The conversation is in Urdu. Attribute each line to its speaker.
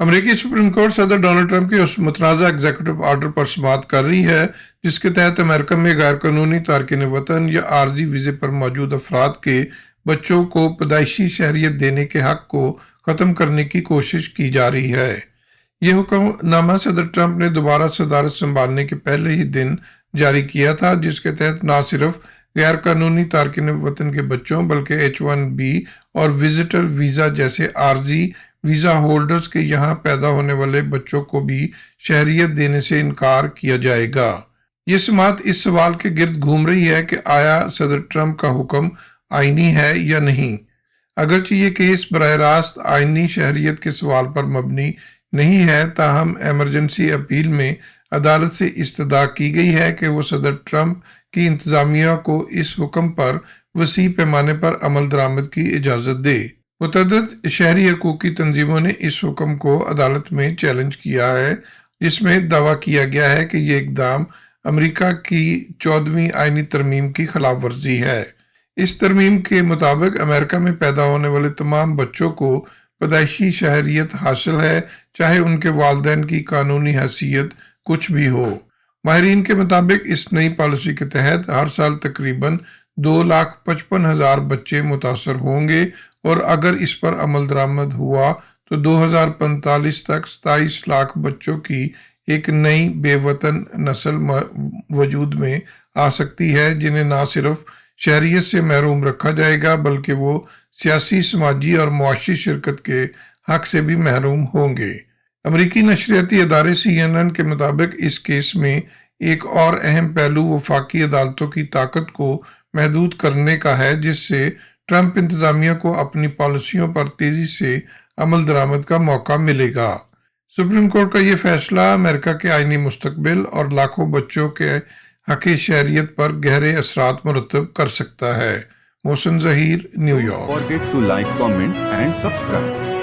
Speaker 1: امریکی سپریم کورٹ صدر ڈونلڈ ٹرمپ کی اس متنازع ایگزیکٹو آرڈر پر سماعت کر رہی ہے جس کے تحت امریکہ میں غیر قانونی تارکین وطن یا عارضی ویزے پر موجود افراد کے بچوں کو پیدائشی شہریت دینے کے حق کو ختم کرنے کی کوشش کی جا رہی ہے۔ یہ حکم نامہ صدر ٹرمپ نے دوبارہ صدارت سنبھالنے کے پہلے ہی دن جاری کیا تھا، جس کے تحت نہ صرف غیر قانونی تارکین وطن کے بچوں بلکہ H-1B اور وزٹر ویزا جیسے عارضی ویزا ہولڈرز کے یہاں پیدا ہونے والے بچوں کو بھی شہریت دینے سے انکار کیا جائے گا۔ یہ سماعت اس سوال کے گرد گھوم رہی ہے کہ آیا صدر ٹرمپ کا حکم آئینی ہے یا نہیں۔ اگرچہ یہ کیس براہ راست آئینی شہریت کے سوال پر مبنی نہیں ہے، تاہم ایمرجنسی اپیل میں عدالت سے استدعا کی گئی ہے کہ وہ صدر ٹرمپ کی انتظامیہ کو اس حکم پر وسیع پیمانے پر عمل درآمد کی اجازت دے۔ متعدد شہری حقوقی تنظیموں نے اس حکم کو عدالت میں چیلنج کیا ہے، جس میں دعویٰ کیا گیا ہے کہ یہ اقدام امریکہ کی 14ویں آئینی ترمیم کی خلاف ورزی ہے۔ اس ترمیم کے مطابق امریکہ میں پیدا ہونے والے تمام بچوں کو پیدائشی شہریت حاصل ہے، چاہے ان کے والدین کی قانونی حیثیت کچھ بھی ہو۔ ماہرین کے مطابق اس نئی پالیسی کے تحت ہر سال تقریباً 2,55,000 بچے متاثر ہوں گے، اور اگر اس پر عمل درآمد ہوا تو 2045 تک 27 لاکھ بچوں کی ایک نئی بے وطن نسل وجود میں آ سکتی ہے، جنہیں نہ صرف شہریت سے محروم رکھا جائے گا بلکہ وہ سیاسی، سماجی اور معاشی شرکت کے حق سے بھی محروم ہوں گے۔ امریکی نشریاتی ادارے CNN کے مطابق اس کیس میں ایک اور اہم پہلو وفاقی عدالتوں کی طاقت کو محدود کرنے کا ہے، جس سے ٹرمپ انتظامیہ کو اپنی پالیسیوں پر تیزی سے عمل درآمد کا موقع ملے گا۔ سپریم کورٹ کا یہ فیصلہ امریکہ کے آئینی مستقبل اور لاکھوں بچوں کے حق شہریت پر گہرے اثرات مرتب کر سکتا ہے۔ Mohsin Zaheer, New York.
Speaker 2: Don't forget to like, comment and subscribe.